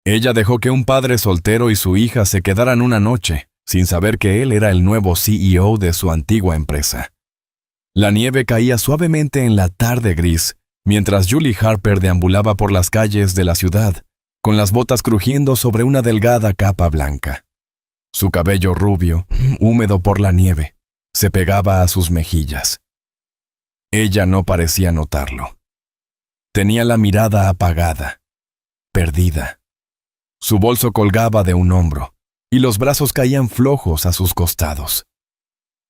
Ella dejó que un padre soltero y su hija se quedaran una noche, sin saber que él era el nuevo CEO de su antigua empresa. La nieve caía suavemente en la tarde gris, mientras Julie Harper deambulaba por las calles de la ciudad, con las botas crujiendo sobre una delgada capa blanca. Su cabello rubio, húmedo por la nieve, se pegaba a sus mejillas. Ella no parecía notarlo. Tenía la mirada apagada, perdida. Su bolso colgaba de un hombro, y los brazos caían flojos a sus costados.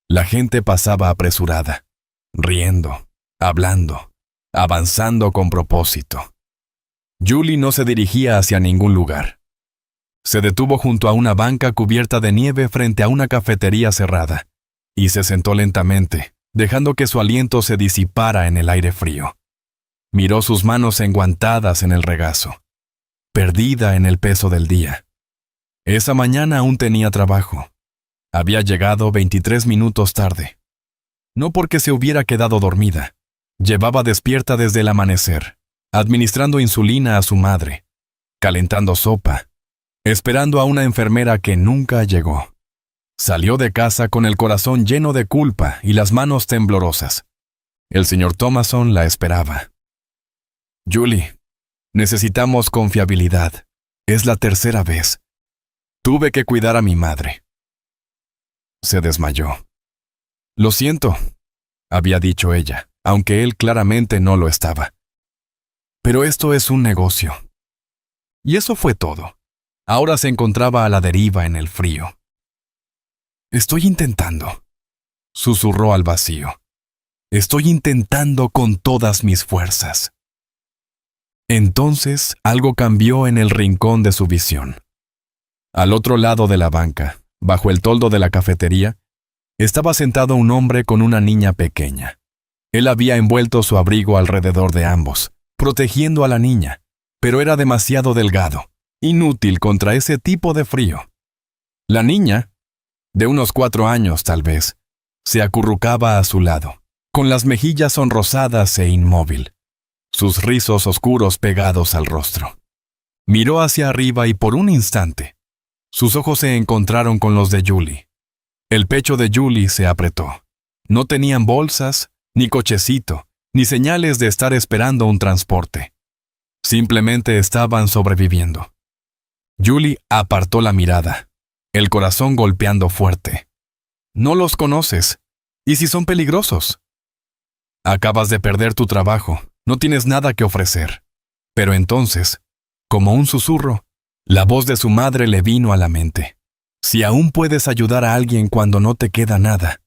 La gente pasaba apresurada, riendo, hablando, avanzando con propósito. Julie no se dirigía hacia ningún lugar. Se detuvo junto a una banca cubierta de nieve frente a una cafetería cerrada, y se sentó lentamente, dejando que su aliento se disipara en el aire frío. Miró sus manos enguantadas en el regazo, perdida en el peso del día. Esa mañana aún tenía trabajo. Había llegado 23 minutos tarde. No porque se hubiera quedado dormida. Llevaba despierta desde el amanecer, administrando insulina a su madre, calentando sopa, esperando a una enfermera que nunca llegó. Salió de casa con el corazón lleno de culpa y las manos temblorosas. El señor Thomason la esperaba. Julie, necesitamos confiabilidad. Es la tercera vez. Tuve que cuidar a mi madre. Se desmayó. Lo siento, había dicho ella, aunque él claramente no lo estaba. Pero esto es un negocio. Y eso fue todo. Ahora se encontraba a la deriva en el frío. Estoy intentando, susurró al vacío. Estoy intentando con todas mis fuerzas. Entonces algo cambió en el rincón de su visión. Al otro lado de la banca, bajo el toldo de la cafetería, estaba sentado un hombre con una niña pequeña. Él había envuelto su abrigo alrededor de ambos, protegiendo a la niña, pero era demasiado delgado, inútil contra ese tipo de frío. La niña, de unos 4 años tal vez, se acurrucaba a su lado, con las mejillas sonrosadas e inmóvil, sus rizos oscuros pegados al rostro. Miró hacia arriba y por un instante, sus ojos se encontraron con los de Julie. El pecho de Julie se apretó. No tenían bolsas, ni cochecito, ni señales de estar esperando un transporte. Simplemente estaban sobreviviendo. Julie apartó la mirada, el corazón golpeando fuerte. No los conoces. ¿Y si son peligrosos? Acabas de perder tu trabajo, no tienes nada que ofrecer. Pero entonces, como un susurro, la voz de su madre le vino a la mente. Si aún puedes ayudar a alguien cuando no te queda nada,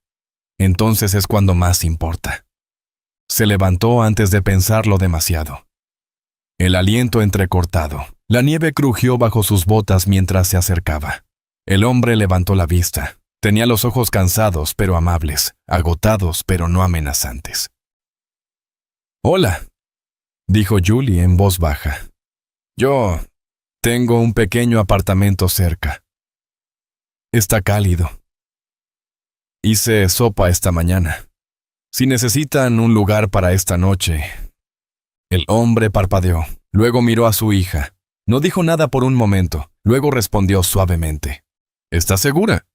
entonces es cuando más importa. Se levantó antes de pensarlo demasiado. El aliento entrecortado. La nieve crujió bajo sus botas mientras se acercaba. El hombre levantó la vista. Tenía los ojos cansados pero amables, agotados pero no amenazantes. «Hola», dijo Julie en voz baja. «Yo tengo un pequeño apartamento cerca. Está cálido. Hice sopa esta mañana. Si necesitan un lugar para esta noche». El hombre parpadeó, luego miró a su hija. No dijo nada por un momento, luego respondió suavemente. «¿Estás segura?»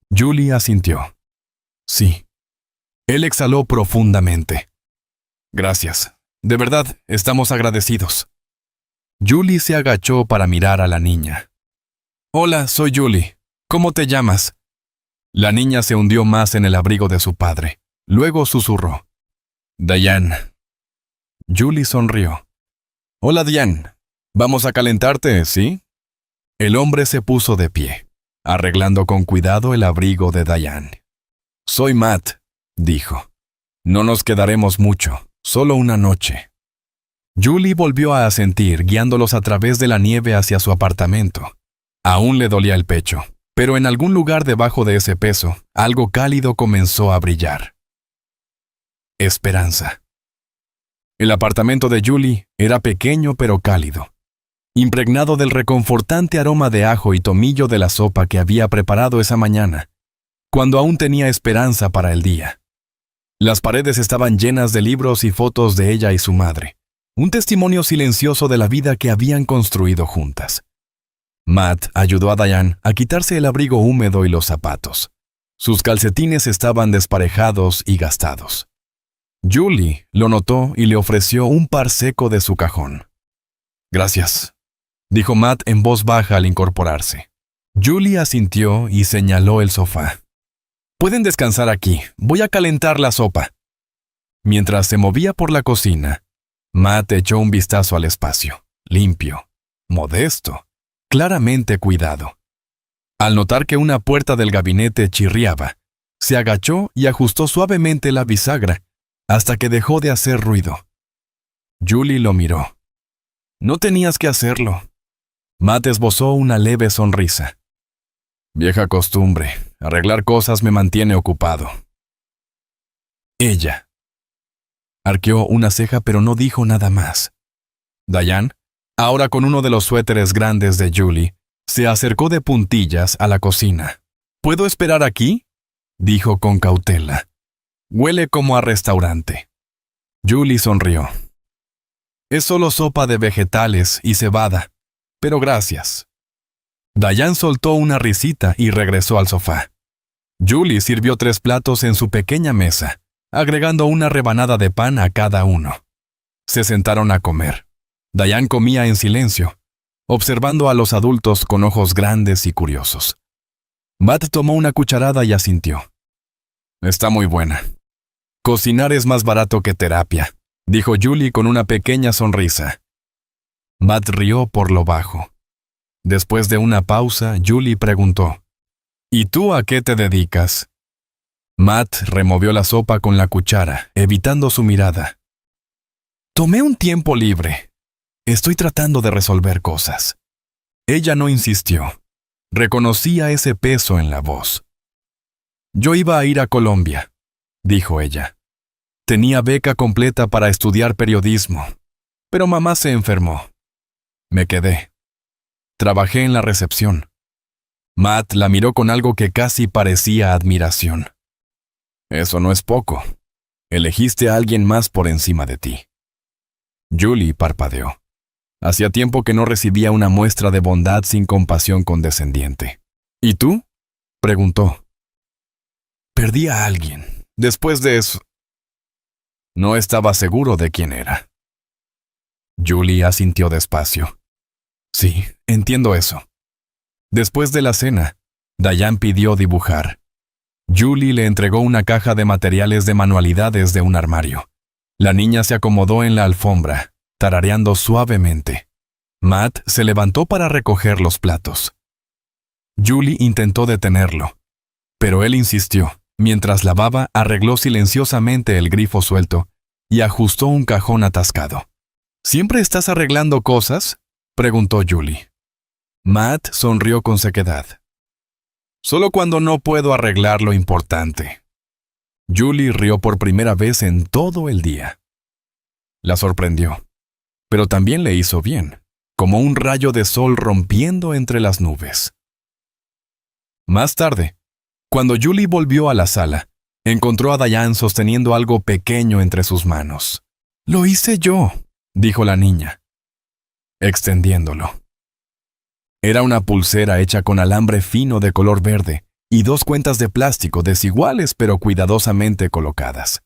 Julie asintió. «Sí». Él exhaló profundamente. «Gracias. De verdad, estamos agradecidos». Julie se agachó para mirar a la niña. «Hola, soy Julie. ¿Cómo te llamas?» La niña se hundió más en el abrigo de su padre. Luego susurró. «Diane». Julie sonrió. «Hola, Diane. Vamos a calentarte, ¿sí?» El hombre se puso de pie, arreglando con cuidado el abrigo de Diane. «Soy Matt», dijo. «No nos quedaremos mucho, solo una noche». Julie volvió a asentir, guiándolos a través de la nieve hacia su apartamento. Aún le dolía el pecho, pero en algún lugar debajo de ese peso, algo cálido comenzó a brillar. Esperanza. El apartamento de Julie era pequeño pero cálido, impregnado del reconfortante aroma de ajo y tomillo de la sopa que había preparado esa mañana, cuando aún tenía esperanza para el día. Las paredes estaban llenas de libros y fotos de ella y su madre, un testimonio silencioso de la vida que habían construido juntas. Matt ayudó a Diane a quitarse el abrigo húmedo y los zapatos. Sus calcetines estaban desparejados y gastados. Julie lo notó y le ofreció un par seco de su cajón. «Gracias», dijo Matt en voz baja al incorporarse. Julie asintió y señaló el sofá. «Pueden descansar aquí, voy a calentar la sopa». Mientras se movía por la cocina, Matt echó un vistazo al espacio, limpio, modesto, claramente cuidado. Al notar que una puerta del gabinete chirriaba, se agachó y ajustó suavemente la bisagra hasta que dejó de hacer ruido. Julie lo miró. «No tenías que hacerlo». Matt esbozó una leve sonrisa. «Vieja costumbre, arreglar cosas me mantiene ocupado». Ella arqueó una ceja pero no dijo nada más. Diane, ahora con uno de los suéteres grandes de Julie, se acercó de puntillas a la cocina. «¿Puedo esperar aquí?», dijo con cautela. «Huele como a restaurante». Julie sonrió. «Es solo sopa de vegetales y cebada, pero gracias». Diane soltó una risita y regresó al sofá. Julie sirvió 3 platos en su pequeña mesa, agregando una rebanada de pan a cada uno. Se sentaron a comer. Diane comía en silencio, observando a los adultos con ojos grandes y curiosos. Matt tomó una cucharada y asintió. «Está muy buena». «Cocinar es más barato que terapia», dijo Julie con una pequeña sonrisa. Matt rió por lo bajo. Después de una pausa, Julie preguntó, «¿Y tú a qué te dedicas?». Matt removió la sopa con la cuchara, evitando su mirada. «Tomé un tiempo libre. Estoy tratando de resolver cosas». Ella no insistió. Reconocía ese peso en la voz. «Yo iba a ir a Colombia», dijo ella. «Tenía beca completa para estudiar periodismo, pero mamá se enfermó. Me quedé. Trabajé en la recepción». Matt la miró con algo que casi parecía admiración. «Eso no es poco. Elegiste a alguien más por encima de ti». Julie parpadeó. Hacía tiempo que no recibía una muestra de bondad sin compasión condescendiente. «¿Y tú?», preguntó. «Perdí a alguien. Después de eso». No estaba seguro de quién era. Julie asintió despacio. «Sí, entiendo eso». Después de la cena, Diane pidió dibujar. Julie le entregó una caja de materiales de manualidades de un armario. La niña se acomodó en la alfombra, tarareando suavemente. Matt se levantó para recoger los platos. Julie intentó detenerlo, pero él insistió. Mientras lavaba, arregló silenciosamente el grifo suelto y ajustó un cajón atascado. «¿Siempre estás arreglando cosas?», preguntó Julie. Matt sonrió con sequedad. «Solo cuando no puedo arreglar lo importante». Julie rió por primera vez en todo el día. La sorprendió, pero también le hizo bien, como un rayo de sol rompiendo entre las nubes. Más tarde, cuando Julie volvió a la sala, encontró a Diane sosteniendo algo pequeño entre sus manos. «Lo hice yo», dijo la niña, extendiéndolo. Era una pulsera hecha con alambre fino de color verde y 2 cuentas de plástico desiguales pero cuidadosamente colocadas.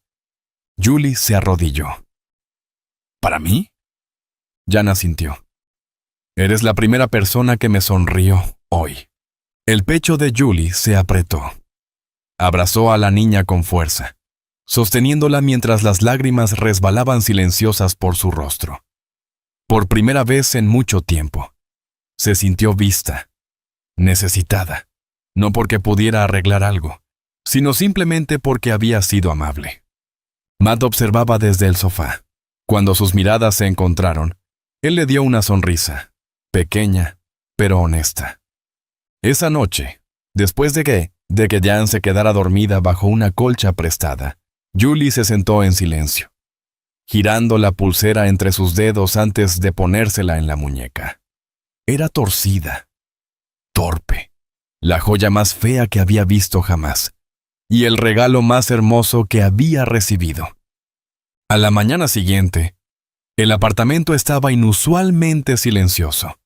Julie se arrodilló. «¿Para mí?». Jan asintió. «Eres la primera persona que me sonrió hoy». El pecho de Julie se apretó. Abrazó a la niña con fuerza, sosteniéndola mientras las lágrimas resbalaban silenciosas por su rostro. Por primera vez en mucho tiempo, se sintió vista, necesitada, no porque pudiera arreglar algo, sino simplemente porque había sido amable. Matt observaba desde el sofá. Cuando sus miradas se encontraron, él le dio una sonrisa, pequeña, pero honesta. Esa noche, después de que Jan se quedara dormida bajo una colcha prestada, Julie se sentó en silencio, girando la pulsera entre sus dedos antes de ponérsela en la muñeca. Era torcida, torpe, la joya más fea que había visto jamás, y el regalo más hermoso que había recibido. A la mañana siguiente, el apartamento estaba inusualmente silencioso.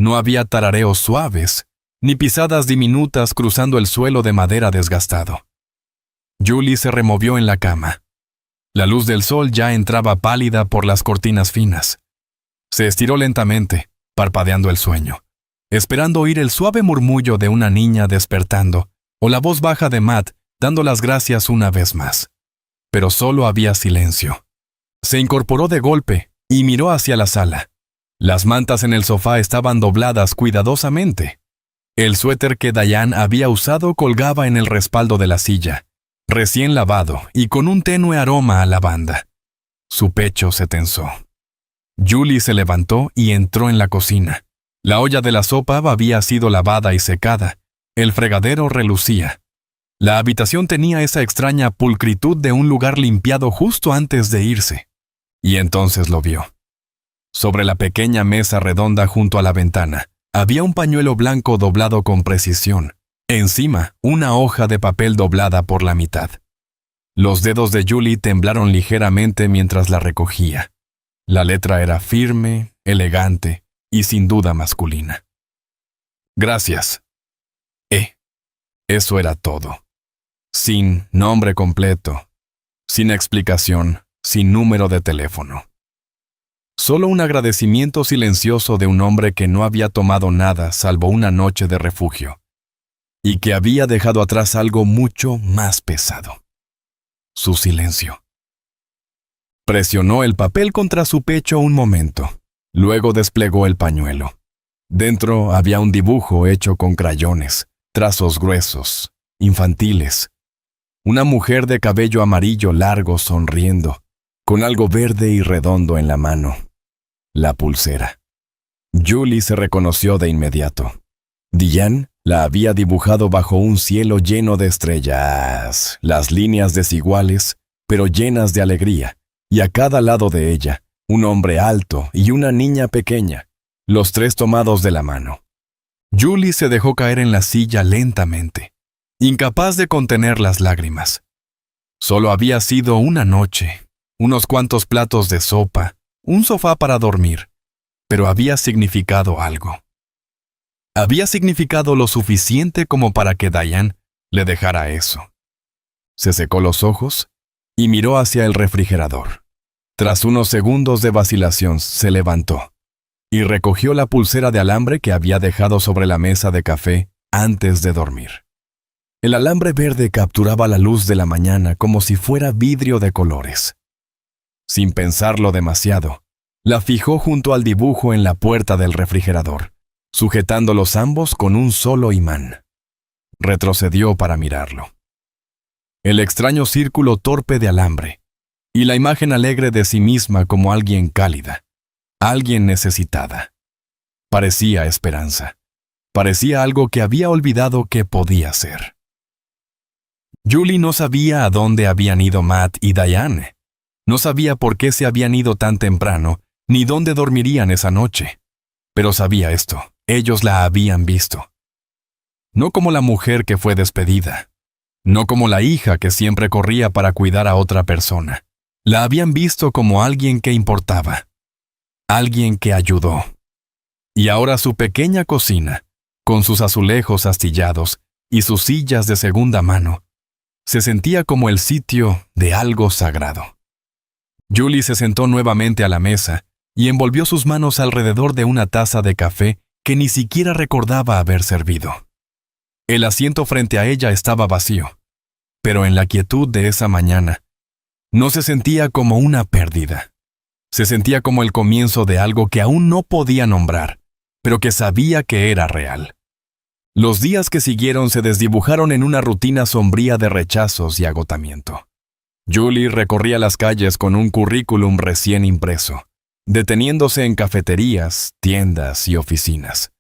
No había tarareos suaves, ni pisadas diminutas cruzando el suelo de madera desgastado. Julie se removió en la cama. La luz del sol ya entraba pálida por las cortinas finas. Se estiró lentamente, parpadeando el sueño, esperando oír el suave murmullo de una niña despertando o la voz baja de Matt dando las gracias una vez más. Pero solo había silencio. Se incorporó de golpe y miró hacia la sala. Las mantas en el sofá estaban dobladas cuidadosamente. El suéter que Diane había usado colgaba en el respaldo de la silla, recién lavado y con un tenue aroma a lavanda. Su pecho se tensó. Julie se levantó y entró en la cocina. La olla de la sopa había sido lavada y secada. El fregadero relucía. La habitación tenía esa extraña pulcritud de un lugar limpiado justo antes de irse. Y entonces lo vio. Sobre la pequeña mesa redonda junto a la ventana, había un pañuelo blanco doblado con precisión. Encima, una hoja de papel doblada por la mitad. Los dedos de Julie temblaron ligeramente mientras la recogía. La letra era firme, elegante y sin duda masculina. Gracias. Eso era todo. Sin nombre completo, sin explicación, sin número de teléfono. Solo un agradecimiento silencioso de un hombre que no había tomado nada salvo una noche de refugio, y que había dejado atrás algo mucho más pesado. Su silencio. Presionó el papel contra su pecho un momento. Luego desplegó el pañuelo. Dentro había un dibujo hecho con crayones, trazos gruesos, infantiles. Una mujer de cabello amarillo largo sonriendo, con algo verde y redondo en la mano. La pulsera. Julie se reconoció de inmediato. Diane la había dibujado bajo un cielo lleno de estrellas, las líneas desiguales, pero llenas de alegría, y a cada lado de ella, un hombre alto y una niña pequeña, los tres tomados de la mano. Julie se dejó caer en la silla lentamente, incapaz de contener las lágrimas. Solo había sido una noche, unos cuantos platos de sopa, un sofá para dormir, pero había significado algo. Había significado lo suficiente como para que Diane le dejara eso. Se secó los ojos y miró hacia el refrigerador. Tras unos segundos de vacilación, se levantó y recogió la pulsera de alambre que había dejado sobre la mesa de café antes de dormir. El alambre verde capturaba la luz de la mañana como si fuera vidrio de colores. Sin pensarlo demasiado, la fijó junto al dibujo en la puerta del refrigerador, sujetándolos ambos con un solo imán. Retrocedió para mirarlo. El extraño círculo torpe de alambre, y la imagen alegre de sí misma como alguien cálida, alguien necesitada. Parecía esperanza. Parecía algo que había olvidado que podía ser. Julie no sabía a dónde habían ido Matt y Diane. No sabía por qué se habían ido tan temprano, ni dónde dormirían esa noche. Pero sabía esto, ellos la habían visto. No como la mujer que fue despedida. No como la hija que siempre corría para cuidar a otra persona. La habían visto como alguien que importaba. Alguien que ayudó. Y ahora su pequeña cocina, con sus azulejos astillados y sus sillas de segunda mano, se sentía como el sitio de algo sagrado. Julie se sentó nuevamente a la mesa y envolvió sus manos alrededor de una taza de café que ni siquiera recordaba haber servido. El asiento frente a ella estaba vacío, pero en la quietud de esa mañana, no se sentía como una pérdida. Se sentía como el comienzo de algo que aún no podía nombrar, pero que sabía que era real. Los días que siguieron se desdibujaron en una rutina sombría de rechazos y agotamiento. Julie recorría las calles con un currículum recién impreso, deteniéndose en cafeterías, tiendas y oficinas.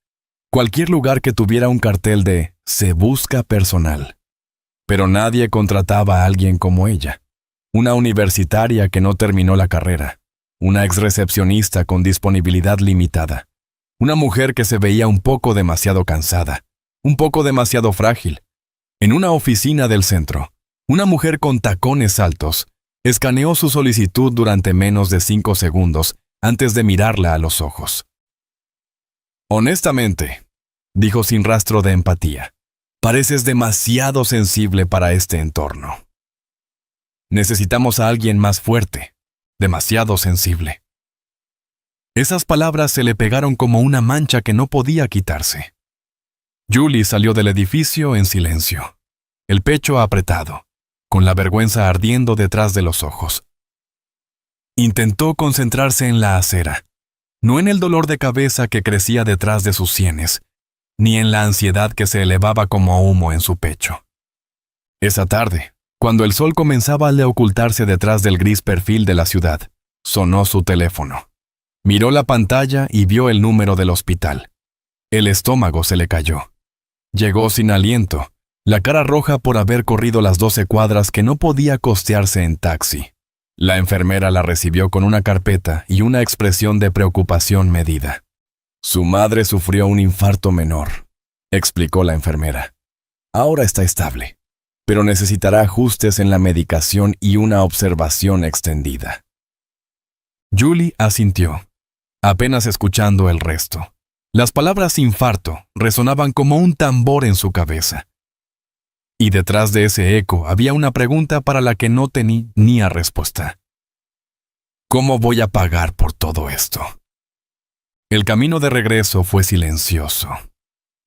Cualquier lugar que tuviera un cartel de «Se busca personal». Pero nadie contrataba a alguien como ella. Una universitaria que no terminó la carrera. Una exrecepcionista con disponibilidad limitada. Una mujer que se veía un poco demasiado cansada. Un poco demasiado frágil. En una oficina del centro, una mujer con tacones altos escaneó su solicitud durante menos de 5 segundos antes de mirarla a los ojos. Honestamente, dijo sin rastro de empatía, pareces demasiado sensible para este entorno. Necesitamos a alguien más fuerte, demasiado sensible. Esas palabras se le pegaron como una mancha que no podía quitarse. Julie salió del edificio en silencio, el pecho apretado, con la vergüenza ardiendo detrás de los ojos. Intentó concentrarse en la acera, no en el dolor de cabeza que crecía detrás de sus sienes, ni en la ansiedad que se elevaba como humo en su pecho. Esa tarde, cuando el sol comenzaba a ocultarse detrás del gris perfil de la ciudad, sonó su teléfono. Miró la pantalla y vio el número del hospital. El estómago se le cayó. Llegó sin aliento, la cara roja por haber corrido las 12 cuadras que no podía costearse en taxi. La enfermera la recibió con una carpeta y una expresión de preocupación medida. Su madre sufrió un infarto menor, explicó la enfermera. Ahora está estable, pero necesitará ajustes en la medicación y una observación extendida. Julie asintió, apenas escuchando el resto. Las palabras infarto resonaban como un tambor en su cabeza. Y detrás de ese eco había una pregunta para la que no tenía respuesta. ¿Cómo voy a pagar por todo esto? El camino de regreso fue silencioso.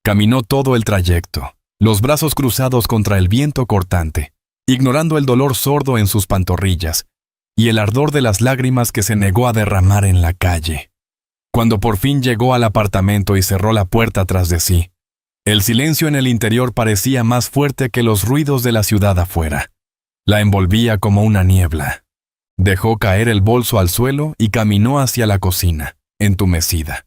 Caminó todo el trayecto, los brazos cruzados contra el viento cortante, ignorando el dolor sordo en sus pantorrillas y el ardor de las lágrimas que se negó a derramar en la calle. Cuando por fin llegó al apartamento y cerró la puerta tras de sí, el silencio en el interior parecía más fuerte que los ruidos de la ciudad afuera. La envolvía como una niebla. Dejó caer el bolso al suelo y caminó hacia la cocina, entumecida.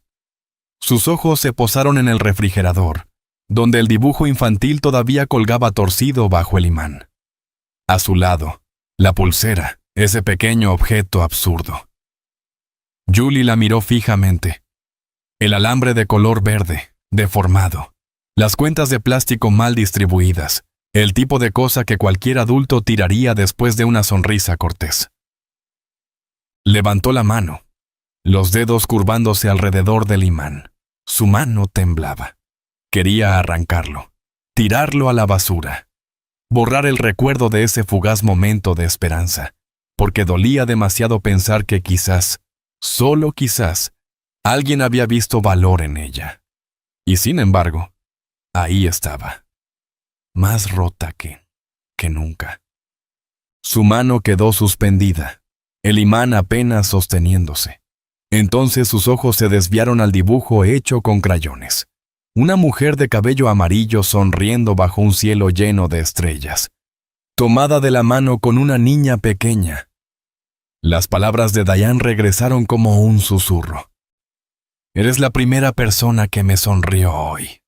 Sus ojos se posaron en el refrigerador, donde el dibujo infantil todavía colgaba torcido bajo el imán. A su lado, la pulsera, ese pequeño objeto absurdo. Julie la miró fijamente. El alambre de color verde, deformado, las cuentas de plástico mal distribuidas, el tipo de cosa que cualquier adulto tiraría después de una sonrisa cortés. Levantó la mano, los dedos curvándose alrededor del imán. Su mano temblaba. Quería arrancarlo, tirarlo a la basura, borrar el recuerdo de ese fugaz momento de esperanza, porque dolía demasiado pensar que quizás, solo quizás, alguien había visto valor en ella. Y sin embargo, ahí estaba, más rota que nunca. Su mano quedó suspendida, el imán apenas sosteniéndose. Entonces sus ojos se desviaron al dibujo hecho con crayones. Una mujer de cabello amarillo sonriendo bajo un cielo lleno de estrellas, tomada de la mano con una niña pequeña. Las palabras de Diane regresaron como un susurro. Eres la primera persona que me sonrió hoy.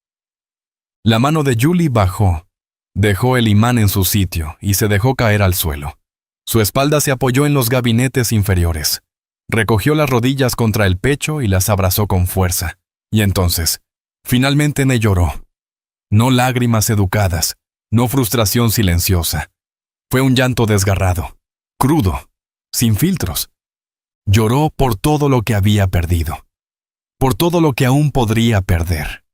La mano de Julie bajó, dejó el imán en su sitio y se dejó caer al suelo. Su espalda se apoyó en los gabinetes inferiores. Recogió las rodillas contra el pecho y las abrazó con fuerza. Y entonces, finalmente me lloró. No lágrimas educadas, no frustración silenciosa. Fue un llanto desgarrado, crudo, sin filtros. Lloró por todo lo que había perdido, por todo lo que aún podría perder.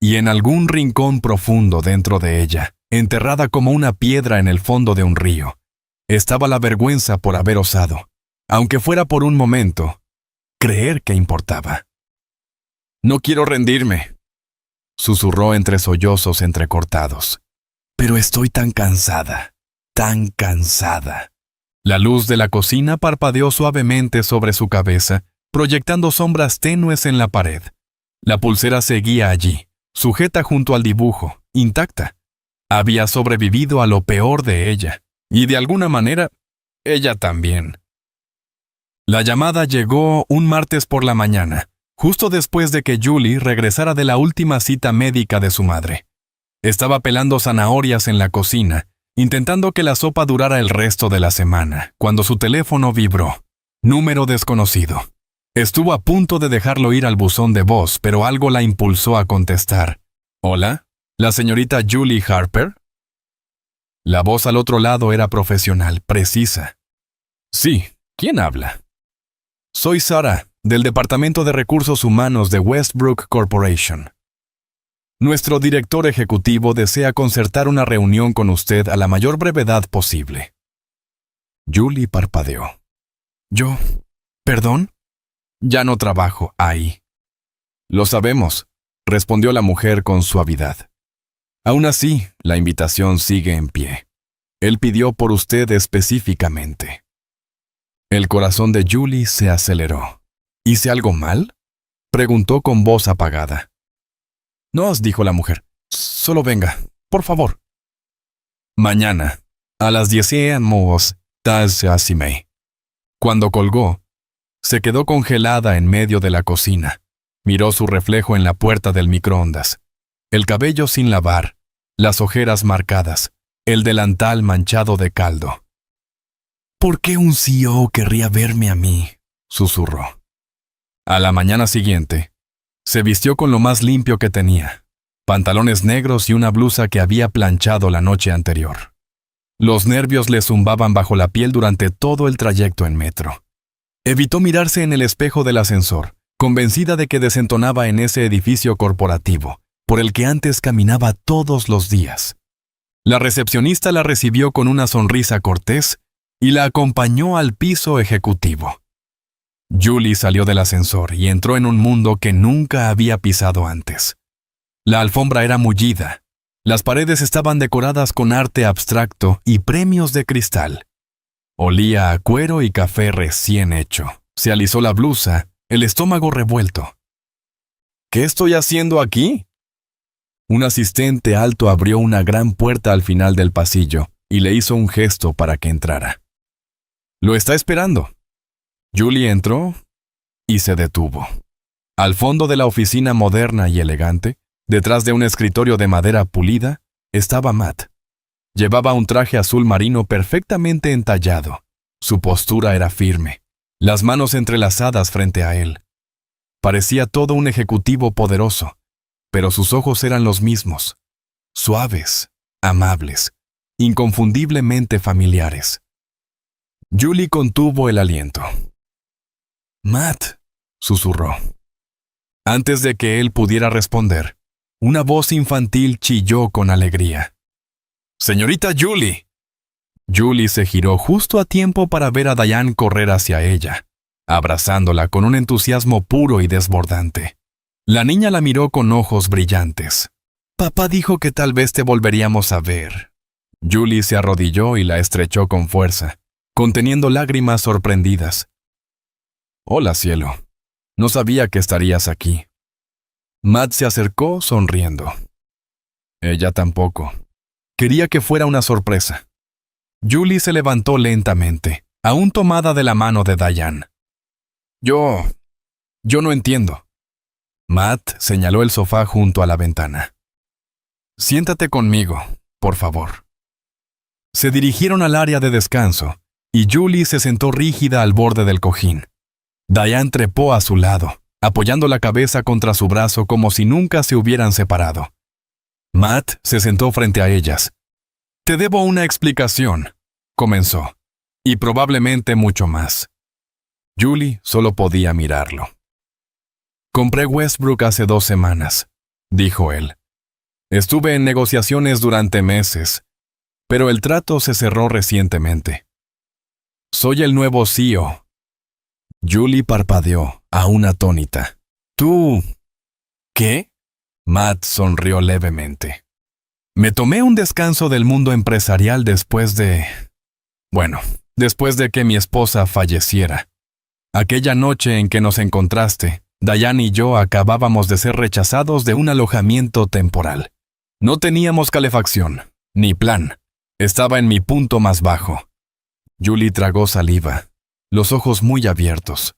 Y en algún rincón profundo dentro de ella, enterrada como una piedra en el fondo de un río, estaba la vergüenza por haber osado, aunque fuera por un momento, creer que importaba. No quiero rendirme, susurró entre sollozos entrecortados. Pero estoy tan cansada, tan cansada. La luz de la cocina parpadeó suavemente sobre su cabeza, proyectando sombras tenues en la pared. La pulsera seguía allí, sujeta junto al dibujo, intacta. Había sobrevivido a lo peor de ella, y de alguna manera, ella también. La llamada llegó un martes por la mañana, justo después de que Julie regresara de la última cita médica de su madre. Estaba pelando zanahorias en la cocina, intentando que la sopa durara el resto de la semana, cuando su teléfono vibró. Número desconocido. Estuvo a punto de dejarlo ir al buzón de voz, pero algo la impulsó a contestar. ¿Hola? ¿La señorita Julie Harper? La voz al otro lado era profesional, precisa. Sí, ¿quién habla? Soy Sara, del Departamento de Recursos Humanos de Westbrook Corporation. Nuestro director ejecutivo desea concertar una reunión con usted a la mayor brevedad posible. Julie parpadeó. ¿Perdón? Ya no trabajo ahí. Lo sabemos, respondió la mujer con suavidad. Aún así, la invitación sigue en pie. Él pidió por usted específicamente. El corazón de Julie se aceleró. ¿Hice algo mal?, preguntó con voz apagada. No, dijo la mujer. Solo venga, por favor. Mañana, a las 10 a.m. Cuando colgó, se quedó congelada en medio de la cocina. Miró su reflejo en la puerta del microondas. El cabello sin lavar, las ojeras marcadas, el delantal manchado de caldo. ¿Por qué un CEO querría verme a mí?, susurró. A la mañana siguiente, se vistió con lo más limpio que tenía, pantalones negros y una blusa que había planchado la noche anterior. Los nervios le zumbaban bajo la piel durante todo el trayecto en metro. Evitó mirarse en el espejo del ascensor, convencida de que desentonaba en ese edificio corporativo, por el que antes caminaba todos los días. La recepcionista la recibió con una sonrisa cortés y la acompañó al piso ejecutivo. Julie salió del ascensor y entró en un mundo que nunca había pisado antes. La alfombra era mullida. Las paredes estaban decoradas con arte abstracto y premios de cristal. Olía a cuero y café recién hecho. Se alisó la blusa, el estómago revuelto. ¿Qué estoy haciendo aquí? Un asistente alto abrió una gran puerta al final del pasillo y le hizo un gesto para que entrara. Lo está esperando. Julie entró y se detuvo. Al fondo de la oficina moderna y elegante, detrás de un escritorio de madera pulida, estaba Matt. Llevaba un traje azul marino perfectamente entallado. Su postura era firme, las manos entrelazadas frente a él. Parecía todo un ejecutivo poderoso, pero sus ojos eran los mismos, suaves, amables, inconfundiblemente familiares. Julie contuvo el aliento. «Matt», susurró. Antes de que él pudiera responder, una voz infantil chilló con alegría. «¡Señorita Julie!». Julie se giró justo a tiempo para ver a Diane correr hacia ella, abrazándola con un entusiasmo puro y desbordante. La niña la miró con ojos brillantes. «Papá dijo que tal vez te volveríamos a ver». Julie se arrodilló y la estrechó con fuerza, conteniendo lágrimas sorprendidas. «Hola, cielo. No sabía que estarías aquí». Matt se acercó sonriendo. Ella tampoco. Quería que fuera una sorpresa. Julie se levantó lentamente, aún tomada de la mano de Diane. Yo no entiendo». Matt señaló el sofá junto a la ventana. «Siéntate conmigo, por favor». Se dirigieron al área de descanso, y Julie se sentó rígida al borde del cojín. Diane trepó a su lado, apoyando la cabeza contra su brazo como si nunca se hubieran separado. Matt se sentó frente a ellas. «Te debo una explicación», comenzó, «y probablemente mucho más». Julie solo podía mirarlo. «Compré Westbrook hace 2 semanas», dijo él. «Estuve en negociaciones durante meses, pero el trato se cerró recientemente. Soy el nuevo CEO». Julie parpadeó, aún atónita. «¿Tú? ¿Qué?». Matt sonrió levemente. «Me tomé un descanso del mundo empresarial después de que mi esposa falleciera. Aquella noche en que nos encontraste, Diane y yo acabábamos de ser rechazados de un alojamiento temporal. No teníamos calefacción, ni plan. Estaba en mi punto más bajo». Julie tragó saliva, los ojos muy abiertos.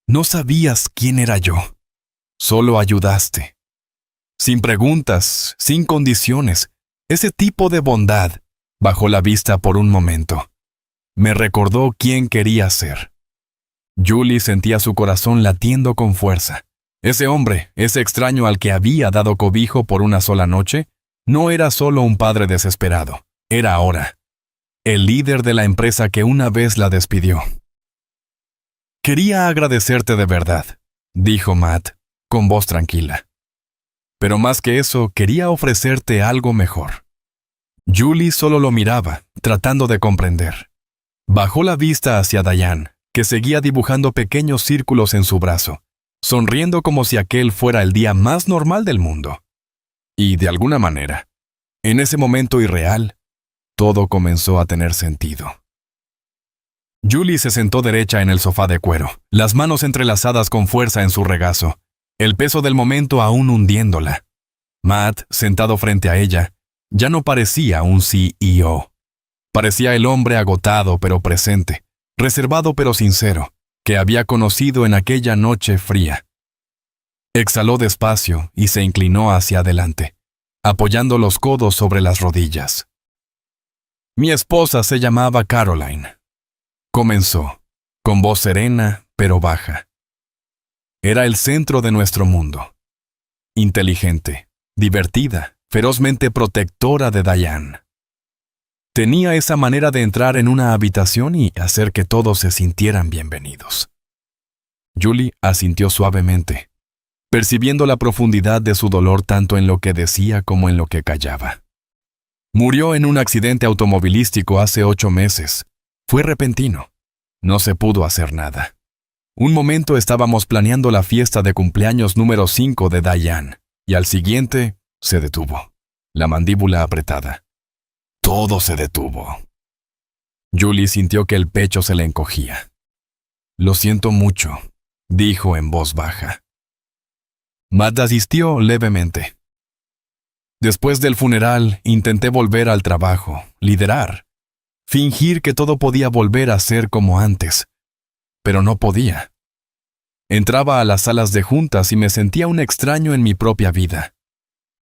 «No sabías quién era yo. Solo ayudaste. Sin preguntas, sin condiciones. Ese tipo de bondad», bajó la vista por un momento. «Me recordó quién quería ser». Julie sentía su corazón latiendo con fuerza. Ese hombre, ese extraño al que había dado cobijo por una sola noche, no era solo un padre desesperado. Era ahora el líder de la empresa que una vez la despidió. Quería agradecerte de verdad, dijo Matt, con voz tranquila. Pero más que eso, quería ofrecerte algo mejor. Julie solo lo miraba, tratando de comprender. Bajó la vista hacia Diane, que seguía dibujando pequeños círculos en su brazo, sonriendo como si aquel fuera el día más normal del mundo. Y de alguna manera, en ese momento irreal, todo comenzó a tener sentido. Julie se sentó derecha en el sofá de cuero, las manos entrelazadas con fuerza en su regazo, el peso del momento aún hundiéndola. Matt, sentado frente a ella, ya no parecía un CEO. Parecía el hombre agotado pero presente, reservado pero sincero, que había conocido en aquella noche fría. Exhaló despacio y se inclinó hacia adelante, apoyando los codos sobre las rodillas. Mi esposa se llamaba Caroline. Comenzó, con voz serena pero baja. Era el centro de nuestro mundo. Inteligente, divertida, ferozmente protectora de Diane. Tenía esa manera de entrar en una habitación y hacer que todos se sintieran bienvenidos. Julie asintió suavemente, percibiendo la profundidad de su dolor tanto en lo que decía como en lo que callaba. Murió en un accidente automovilístico hace 8 meses. Fue repentino. No se pudo hacer nada. Un momento estábamos planeando la fiesta de cumpleaños número 5 de Diane, y al siguiente se detuvo, la mandíbula apretada. Todo se detuvo. Julie sintió que el pecho se le encogía. Lo siento mucho, dijo en voz baja. Matt asistió levemente. Después del funeral, intenté volver al trabajo, liderar, fingir que todo podía volver a ser como antes, pero no podía. Entraba a las salas de juntas y me sentía un extraño en mi propia vida.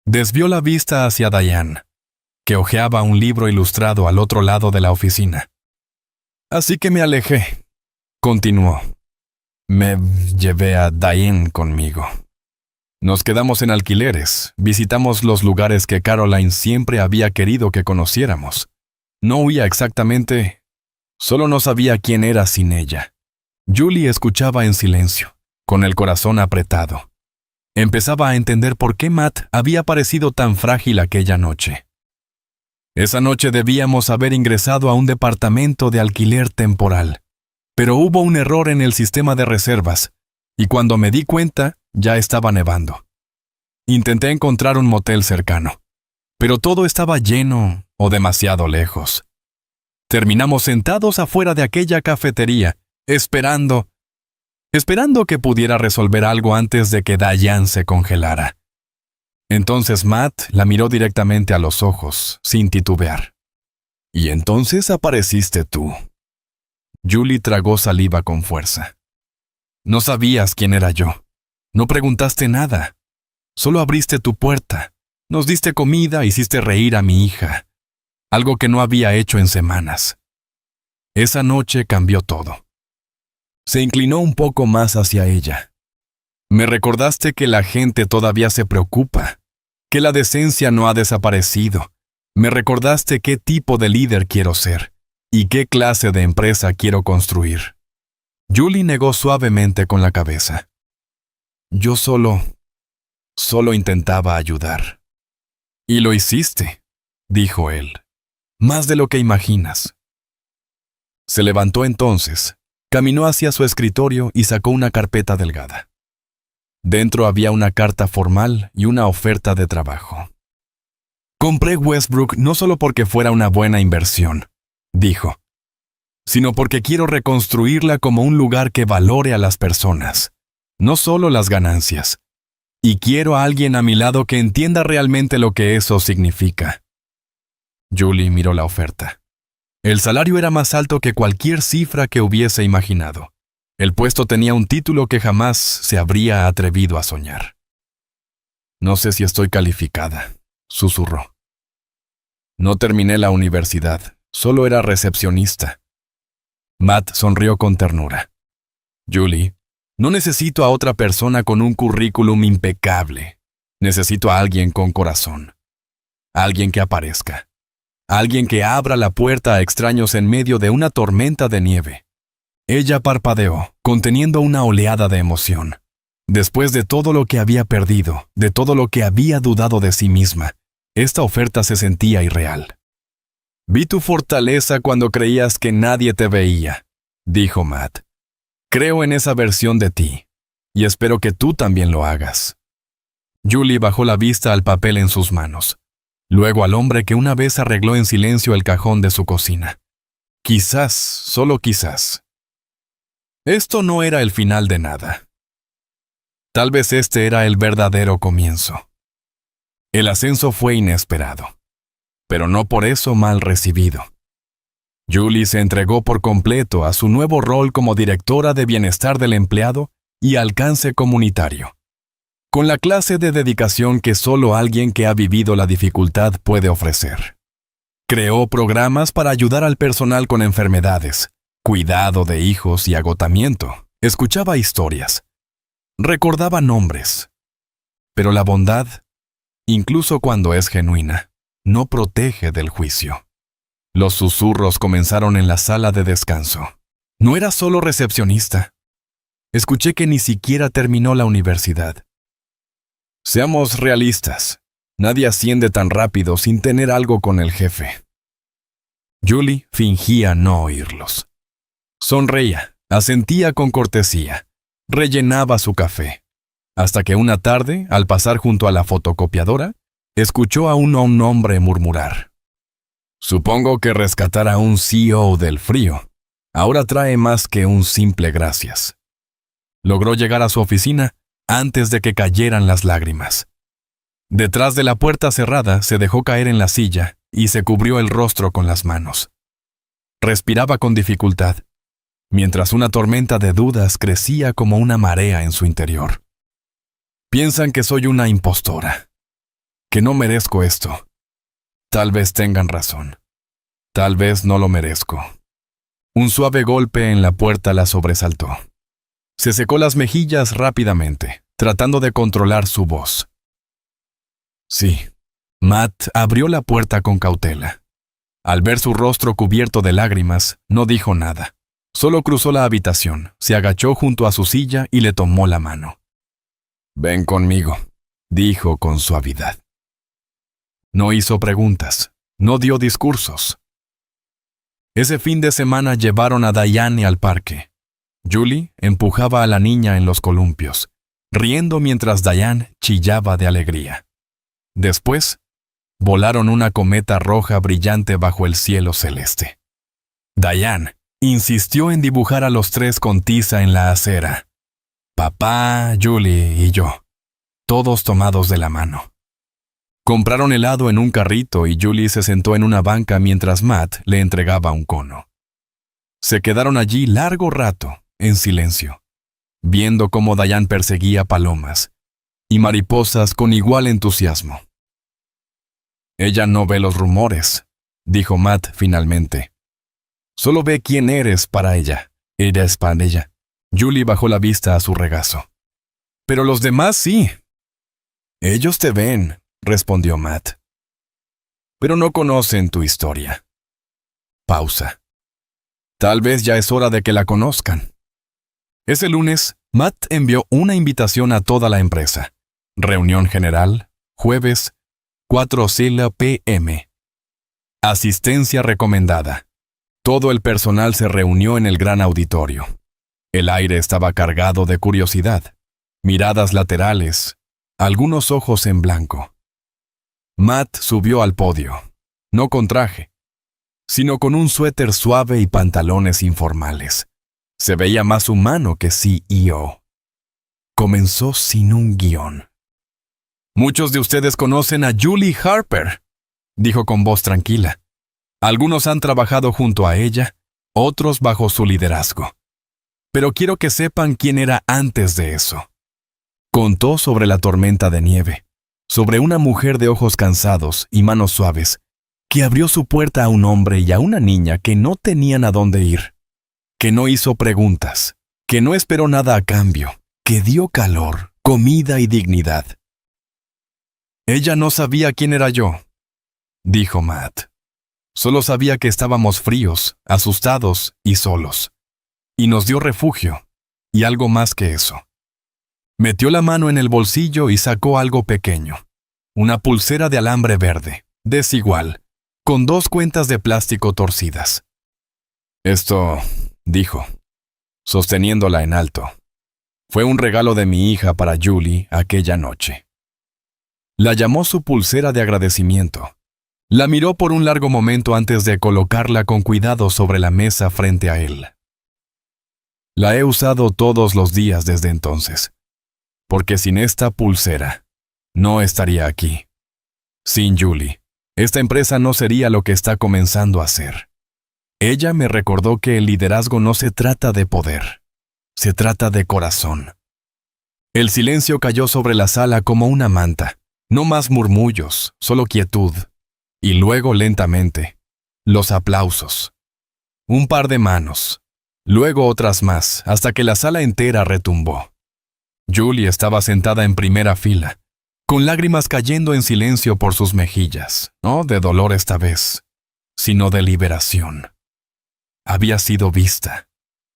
Desvió la vista hacia Diane, que hojeaba un libro ilustrado al otro lado de la oficina. Así que me alejé. Continuó. Me llevé a Diane conmigo. Nos quedamos en alquileres, visitamos los lugares que Caroline siempre había querido que conociéramos. No huía exactamente, solo no sabía quién era sin ella. Julie escuchaba en silencio, con el corazón apretado. Empezaba a entender por qué Matt había parecido tan frágil aquella noche. Esa noche debíamos haber ingresado a un departamento de alquiler temporal, pero hubo un error en el sistema de reservas, y cuando me di cuenta, ya estaba nevando. Intenté encontrar un motel cercano, pero todo estaba lleno o demasiado lejos. Terminamos sentados afuera de aquella cafetería, esperando que pudiera resolver algo antes de que Diane se congelara. Entonces Matt la miró directamente a los ojos, sin titubear. Y entonces apareciste tú. Julie tragó saliva con fuerza. No sabías quién era yo. No preguntaste nada. Solo abriste tu puerta. Nos diste comida, hiciste reír a mi hija. Algo que no había hecho en semanas. Esa noche cambió todo. Se inclinó un poco más hacia ella. Me recordaste que la gente todavía se preocupa, que la decencia no ha desaparecido. Me recordaste qué tipo de líder quiero ser y qué clase de empresa quiero construir. Julie negó suavemente con la cabeza. Yo solo intentaba ayudar. Y lo hiciste, dijo él. Más de lo que imaginas. Se levantó entonces, caminó hacia su escritorio y sacó una carpeta delgada. Dentro había una carta formal y una oferta de trabajo. Compré Westbrook no solo porque fuera una buena inversión, dijo, sino porque quiero reconstruirla como un lugar que valore a las personas, no solo las ganancias. Y quiero a alguien a mi lado que entienda realmente lo que eso significa. Julie miró la oferta. El salario era más alto que cualquier cifra que hubiese imaginado. El puesto tenía un título que jamás se habría atrevido a soñar. No sé si estoy calificada, susurró. No terminé la universidad, solo era recepcionista. Matt sonrió con ternura. Julie, no necesito a otra persona con un currículum impecable. Necesito a alguien con corazón. Alguien que aparezca. Alguien que abra la puerta a extraños en medio de una tormenta de nieve. Ella parpadeó, conteniendo una oleada de emoción. Después de todo lo que había perdido, de todo lo que había dudado de sí misma, esta oferta se sentía irreal. «Vi tu fortaleza cuando creías que nadie te veía», dijo Matt. «Creo en esa versión de ti, y espero que tú también lo hagas». Julie bajó la vista al papel en sus manos, luego al hombre que una vez arregló en silencio el cajón de su cocina. Quizás, solo quizás. Esto no era el final de nada. Tal vez este era el verdadero comienzo. El ascenso fue inesperado, pero no por eso mal recibido. Julie se entregó por completo a su nuevo rol como directora de bienestar del empleado y alcance comunitario, con la clase de dedicación que solo alguien que ha vivido la dificultad puede ofrecer. Creó programas para ayudar al personal con enfermedades, cuidado de hijos y agotamiento. Escuchaba historias. Recordaba nombres. Pero la bondad, incluso cuando es genuina, no protege del juicio. Los susurros comenzaron en la sala de descanso. No era solo recepcionista. Escuché que ni siquiera terminó la universidad. Seamos realistas. Nadie asciende tan rápido sin tener algo con el jefe. Julie fingía no oírlos. Sonreía, asentía con cortesía, rellenaba su café, hasta que una tarde, al pasar junto a la fotocopiadora, escuchó a un hombre murmurar. «Supongo que rescatar a un CEO del frío ahora trae más que un simple gracias». Logró llegar a su oficina antes de que cayeran las lágrimas. Detrás de la puerta cerrada se dejó caer en la silla y se cubrió el rostro con las manos. Respiraba con dificultad, mientras una tormenta de dudas crecía como una marea en su interior. Piensan que soy una impostora, que no merezco esto. Tal vez tengan razón. Tal vez no lo merezco. Un suave golpe en la puerta la sobresaltó. Se secó las mejillas rápidamente, tratando de controlar su voz. Sí, Matt abrió la puerta con cautela. Al ver su rostro cubierto de lágrimas, no dijo nada. Solo cruzó la habitación, se agachó junto a su silla y le tomó la mano. «Ven conmigo», dijo con suavidad. No hizo preguntas, no dio discursos. Ese fin de semana llevaron a Diane al parque. Julie empujaba a la niña en los columpios, riendo mientras Diane chillaba de alegría. Después, volaron una cometa roja brillante bajo el cielo celeste. Diane insistió en dibujar a los tres con tiza en la acera. Papá, Julie y yo, todos tomados de la mano. Compraron helado en un carrito y Julie se sentó en una banca mientras Matt le entregaba un cono. Se quedaron allí largo rato, en silencio, viendo cómo Diane perseguía palomas y mariposas con igual entusiasmo. «Ella no ve los rumores», dijo Matt finalmente. «Solo ve quién eres para ella. Eres para ella». Julie bajó la vista a su regazo. «Pero los demás sí». «Ellos te ven», respondió Matt. «Pero no conocen tu historia». Pausa. «Tal vez ya es hora de que la conozcan». Ese lunes, Matt envió una invitación a toda la empresa. Reunión general, jueves, 4:00 p.m. Asistencia recomendada. Todo el personal se reunió en el gran auditorio. El aire estaba cargado de curiosidad, miradas laterales, algunos ojos en blanco. Matt subió al podio, no con traje, sino con un suéter suave y pantalones informales. Se veía más humano que CEO. Comenzó sin un guión. «Muchos de ustedes conocen a Julie Harper», dijo con voz tranquila. «Algunos han trabajado junto a ella, otros bajo su liderazgo. Pero quiero que sepan quién era antes de eso». Contó sobre la tormenta de nieve, sobre una mujer de ojos cansados y manos suaves, que abrió su puerta a un hombre y a una niña que no tenían a dónde ir, que no hizo preguntas, que no esperó nada a cambio, que dio calor, comida y dignidad. «Ella no sabía quién era yo», dijo Matt. «Solo sabía que estábamos fríos, asustados y solos. Y nos dio refugio, Y algo más que eso. Metió la mano en el bolsillo y sacó algo pequeño. Una pulsera de alambre verde, desigual, con 2 cuentas de plástico torcidas. Esto, dijo, sosteniéndola en alto, fue un regalo de mi hija para Julie aquella noche. La llamó su pulsera de agradecimiento. La miró por un largo momento antes de colocarla con cuidado sobre la mesa frente a él. La he usado todos los días desde entonces, porque sin esta pulsera no estaría aquí. Sin Julie, esta empresa no sería lo que está comenzando a ser. Ella me recordó que el liderazgo no se trata de poder, se trata de corazón. El silencio cayó sobre la sala como una manta. No más murmullos, solo quietud. Y luego lentamente, los aplausos. Un par de manos, luego otras más, hasta que la sala entera retumbó. Julie estaba sentada en primera fila, con lágrimas cayendo en silencio por sus mejillas, no de dolor esta vez, sino de liberación. Había sido vista,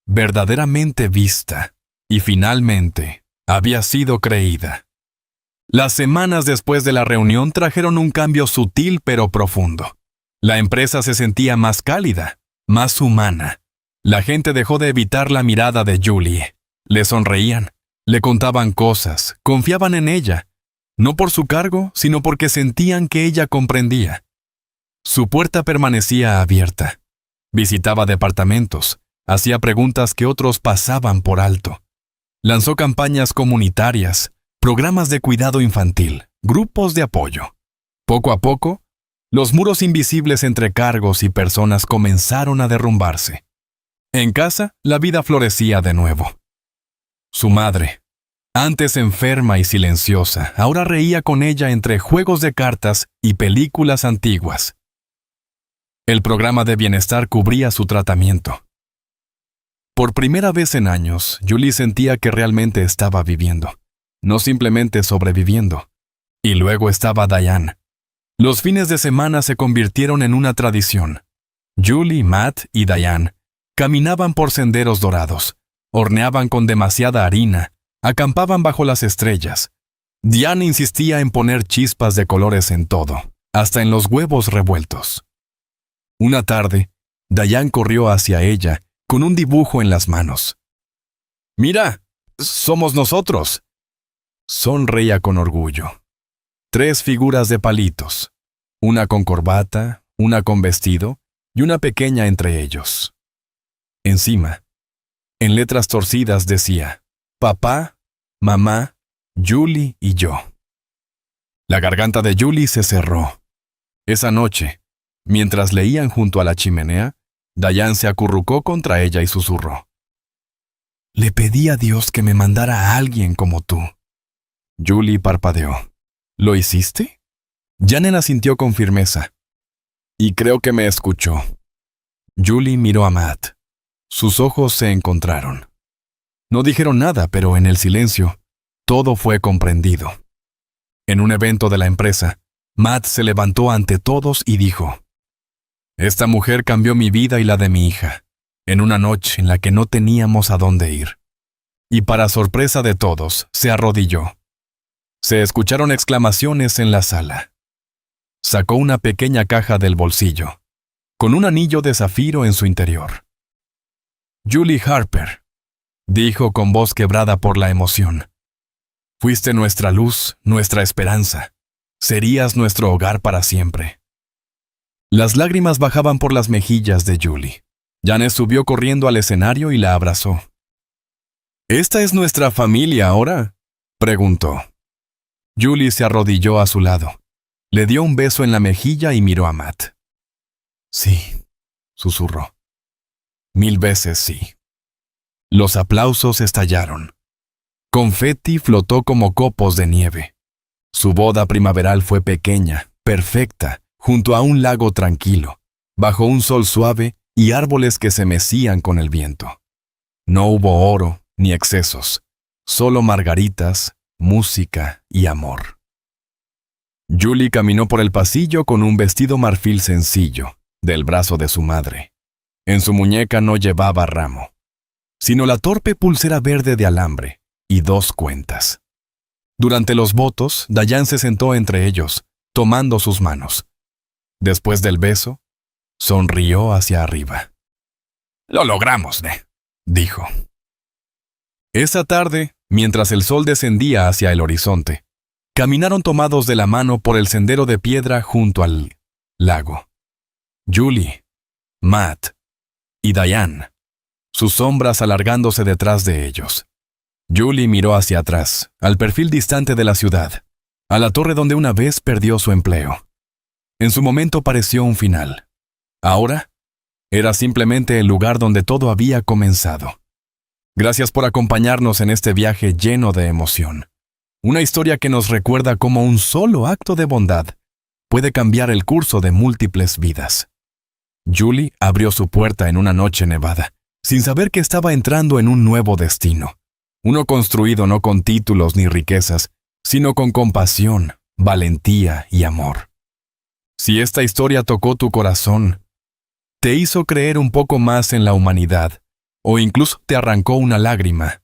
verdaderamente vista, y finalmente había sido creída. Las semanas después de la reunión trajeron un cambio sutil pero profundo. La empresa se sentía más cálida, más humana. La gente dejó de evitar la mirada de Julie. Le sonreían, le contaban cosas, confiaban en ella, no por su cargo, sino porque sentían que ella comprendía. Su puerta permanecía abierta. Visitaba departamentos, hacía preguntas que otros pasaban por alto. Lanzó campañas comunitarias, programas de cuidado infantil, grupos de apoyo. Poco a poco, los muros invisibles entre cargos y personas comenzaron a derrumbarse. En casa, la vida florecía de nuevo. Su madre, antes enferma y silenciosa, ahora reía con ella entre juegos de cartas y películas antiguas. El programa de bienestar cubría su tratamiento. Por primera vez en años, Julie sentía que realmente estaba viviendo, no simplemente sobreviviendo. Y luego estaba Diane. Los fines de semana se convirtieron en una tradición. Julie, Matt y Diane caminaban por senderos dorados, horneaban con demasiada harina, acampaban bajo las estrellas. Diane insistía en poner chispas de colores en todo, hasta en los huevos revueltos. Una tarde, Diane corrió hacia ella con un dibujo en las manos. «¡Mira! ¡Somos nosotros!» Sonreía con orgullo. 3 figuras de palitos, una con corbata, una con vestido y una pequeña entre ellos. Encima, en letras torcidas decía, «Papá, mamá, Julie y yo». La garganta de Julie se cerró. Esa noche, mientras leían junto a la chimenea, Diane se acurrucó contra ella y susurró, «Le pedí a Dios que me mandara a alguien como tú». Julie parpadeó. «¿Lo hiciste?» Janet asintió con firmeza. «Y creo que me escuchó». Julie miró a Matt. Sus ojos se encontraron. No dijeron nada, pero en el silencio, todo fue comprendido. En un evento de la empresa, Matt se levantó ante todos y dijo, «Esta mujer cambió mi vida y la de mi hija, en una noche en la que no teníamos a dónde ir». Y para sorpresa de todos, se arrodilló. Se escucharon exclamaciones en la sala. Sacó una pequeña caja del bolsillo, con un anillo de zafiro en su interior. «Julie Harper», dijo con voz quebrada por la emoción, «fuiste nuestra luz, nuestra esperanza. Serías nuestro hogar para siempre». Las lágrimas bajaban por las mejillas de Julie. Janet subió corriendo al escenario y la abrazó. «¿Esta es nuestra familia ahora?», preguntó. Julie se arrodilló a su lado. Le dio un beso en la mejilla y miró a Matt. «Sí», susurró. «1000 veces sí». Los aplausos estallaron. Confeti flotó como copos de nieve. Su boda primaveral fue pequeña, perfecta, junto a un lago tranquilo, bajo un sol suave y árboles que se mecían con el viento. No hubo oro ni excesos, solo margaritas, música y amor. Julie caminó por el pasillo con un vestido marfil sencillo, del brazo de su madre. En su muñeca no llevaba ramo. sino la torpe pulsera verde de alambre y 2 cuentas. Durante los votos, Dayan se sentó entre ellos, tomando sus manos. Después del beso, sonrió hacia arriba. «Lo logramos, Ne», dijo. Esa tarde, mientras el sol descendía hacia el horizonte, caminaron tomados de la mano por el sendero de piedra junto al lago. Julie, Matt y Dayan, sus sombras alargándose detrás de ellos. Julie miró hacia atrás, al perfil distante de la ciudad, a la torre donde una vez perdió su empleo. En su momento pareció un final. Ahora, era simplemente el lugar donde todo había comenzado. Gracias por acompañarnos en este viaje lleno de emoción. Una historia que nos recuerda cómo un solo acto de bondad puede cambiar el curso de múltiples vidas. Julie abrió su puerta en una noche nevada, sin saber que estaba entrando en un nuevo destino. Uno construido no con títulos ni riquezas, sino con compasión, valentía y amor. Si esta historia tocó tu corazón, te hizo creer un poco más en la humanidad, o incluso te arrancó una lágrima,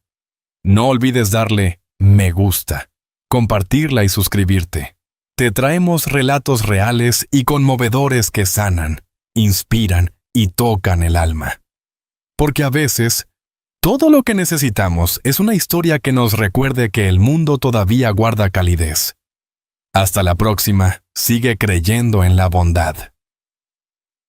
no olvides darle me gusta, compartirla y suscribirte. Te traemos relatos reales y conmovedores que sanan, inspiran y tocan el alma. Porque a veces, todo lo que necesitamos es una historia que nos recuerde que el mundo todavía guarda calidez. Hasta la próxima, sigue creyendo en la bondad.